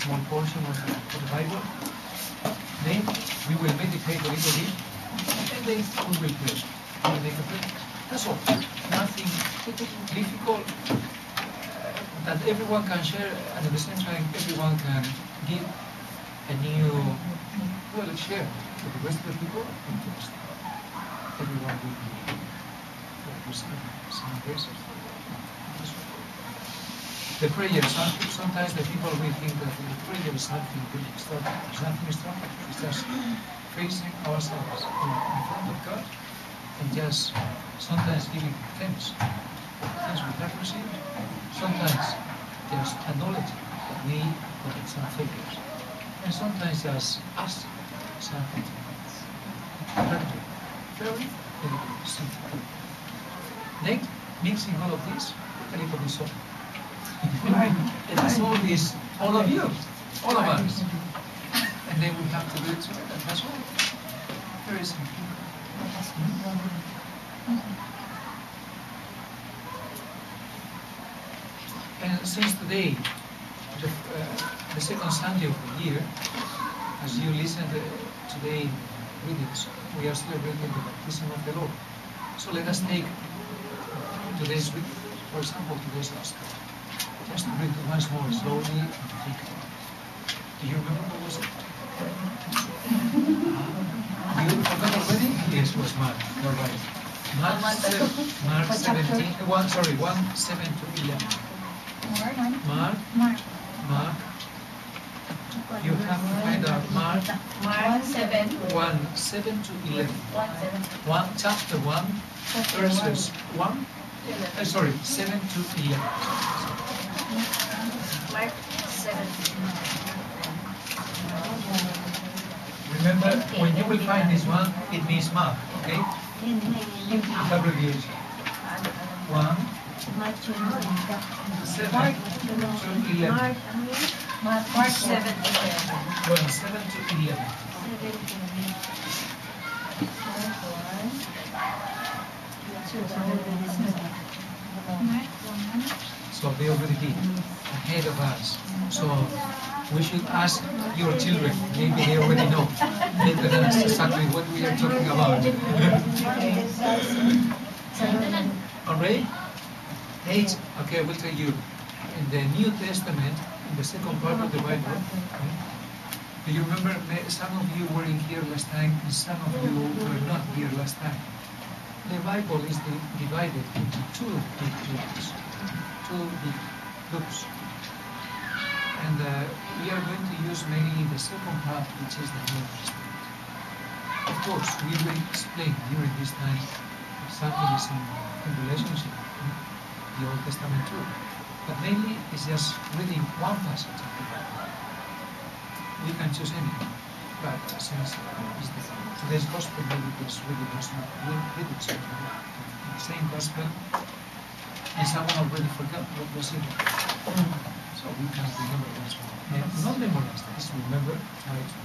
small portion of the Bible. Then we will meditate a little bit, and then we will pray. We will make a prayer. That's all. Nothing difficult. That everyone can share, and at the same time, everyone can give a new, share to the rest of the people. Everyone will receive some prayers. The prayer, sometimes the people will think that the prayer is something really extraordinary. It's nothing extraordinary. It's just facing ourselves in front of God and just sometimes giving thanks for the things we have received. Sometimes just acknowledging that we commit some failures. And sometimes just ask something practical. Very, very simple. Then, mixing all of this, a little bit salt. And the salt is all of you, all of us. And then we have to do it together. That's all. Very simple. And since today, the second Sunday of the year, as you listen to today readings, we are celebrating the baptism of the Lord. So let us take today's reading, for example, today's gospel. Just to read it once more slowly and think about it. Do you remember what was it? You forgot already? Yes, it was Mark. You're right. Mark 17, 1, 7 to 11. Mark. You have to find out Mark 7. 1, 7 to 11. 1, chapter 1, verses 1. 7 to 11. Mark 7. Remember, when you will find this one, it means Mark, okay? Abbreviation. 1, 7 to 11. Mark 7 to 11. Well, 7 to 11. So they already did, ahead of us. So we should ask your children, maybe they already know better than us exactly what we are talking about. Alright? 8, okay, I will tell you. In the New Testament, in the second part of the Bible, do you remember some of you were in here last time and some of you were not here last time? The Bible is divided into two big groups. And we are going to use mainly the second part, which is the New Testament. Of course, we will explain during this time something is in relationship with the Old Testament too. But mainly it's just reading one passage of the Bible. We can choose any, but since today's gospel, maybe it's really was not read it so the same gospel, and someone already forgot what was in it. So we can remember once more. And not memorize this, remember, try to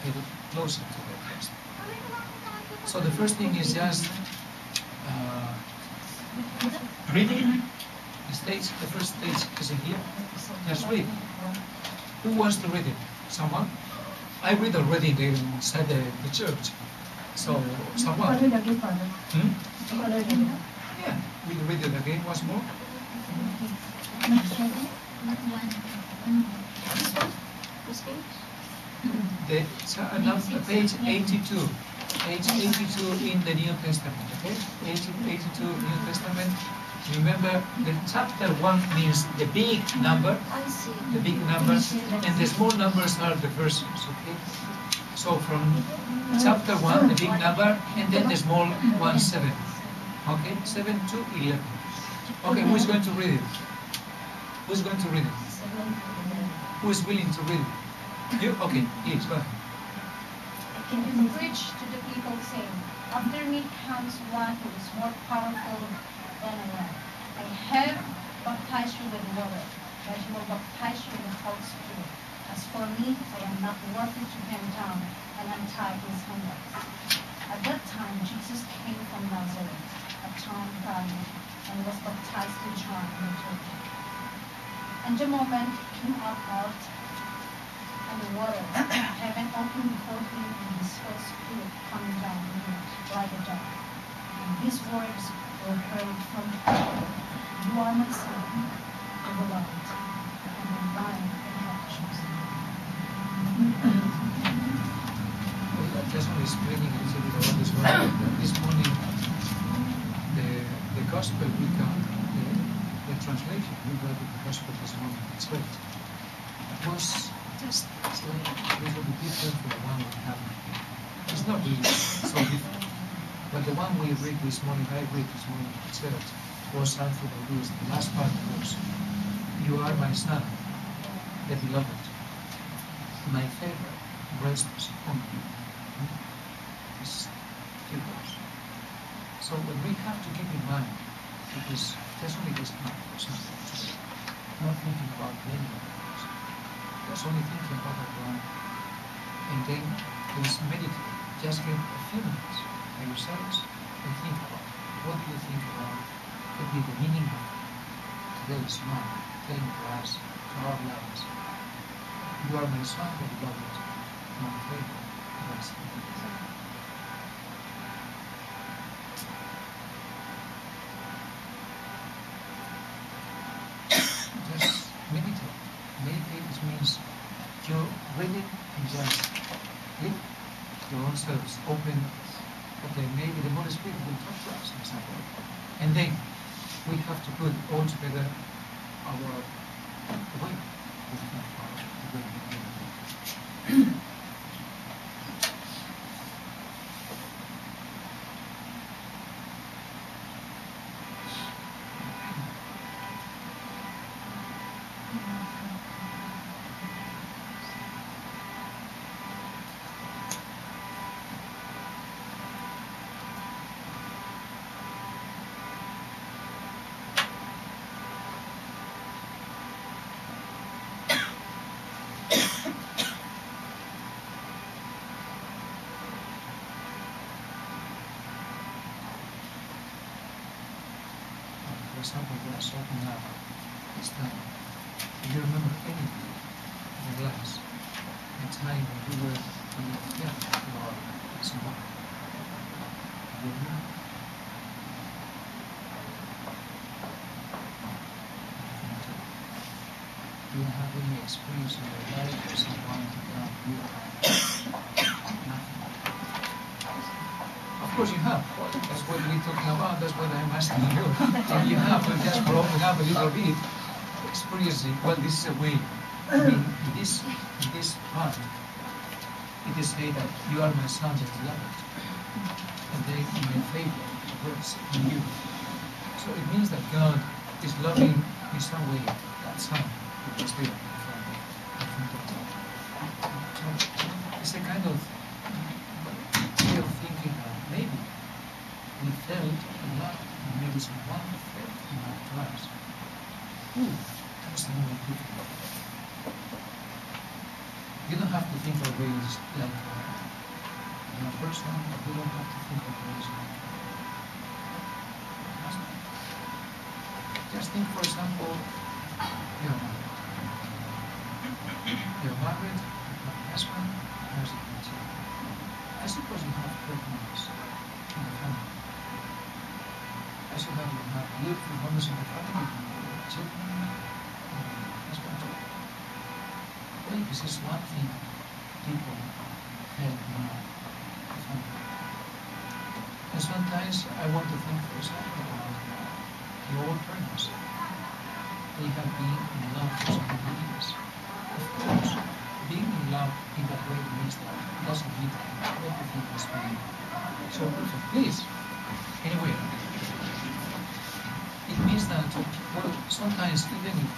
get it closer to the text. So the first thing is just reading. The first stage is in here. Just read. Who wants to read it? Someone? I read already inside the church. So, someone? Yeah, we read it again once more. Page 82. Page 82 in the New Testament, okay? Page 82 New Testament. Remember, the chapter 1 means the big number, the big numbers, and the small numbers are the verses, okay? So from chapter 1, the big number, and then the small 1, 7. Okay, 7 to 11. Okay, who is going to read it? Who is going to read it? Who is willing to read it? You? Okay, please, go ahead. And preach to the people, saying, after me comes one who is more powerful than I am. I have baptized you with water, but he will baptize you with the Holy Spirit. As for me, I am not worthy to bend down and untie his sandals. At that time, Jesus came from Nazareth, a town of Galilee, and was baptized in John in the Jordan. And the moment he came up out coming down here like a dove. And these words were heard from heaven. You are my son, the beloved, and the lion I have chosen. Well, just only explaining a little bit about this one. This morning, the gospel we got, the translation we got of the gospel this morning in church was just slightly a little bit different from the one we have. It's not really so different. But the one we read this morning, I read this morning in church, was something like this. The last part was, you are my son, the beloved. My favor rests on you. It's few words. So what we have to keep in mind, because there's only this part, for example, today, not thinking about many others, just only thinking about that one, and then please meditate. Just give a few minutes by yourselves and think about what do you think about could be the meaning of today's man telling to us, to our lives, you are my son, the beloved, my favor, rest in you. Just meditate. Meditate means you really can just live your own selves open. Okay, maybe the Holy Spirit will talk to us in some way. And then we have to put all together our way. We have our way of doing it. For example, we are talking now this time. Do you remember anything in the glass? The time when you were young or small? Do you remember? Do you have any experience in your life or someone around you? Nothing. Of course you have. That's what we're talking about. That's what I'm asking you. If you have, but just for open up a little bit, experiencing. Well, this is a way. I mean, in this part, it is said that you are my son, the beloved, and then my favor works in you. So it means that God is loving in some way that son who was there in front of God. So it's a kind of way of thinking that maybe we felt a lot, and maybe someone felt a lot to us. That's the more difficult. You don't have to think of ways like a person, you don't have to think of ways like a husband. Just think, for example, you're married. You're married, you have a husband, there's a children. I suppose you have problems in the family. I suppose you have beautiful moments in the family, children, husband, children. Well, this is one thing people have in mind. And sometimes I want to think, for example, about the old parents. They have been in love for so many years. Of course, being in love in that way means that it doesn't mean that everything has been so perfect. Please, anyway, it means that, well, sometimes even if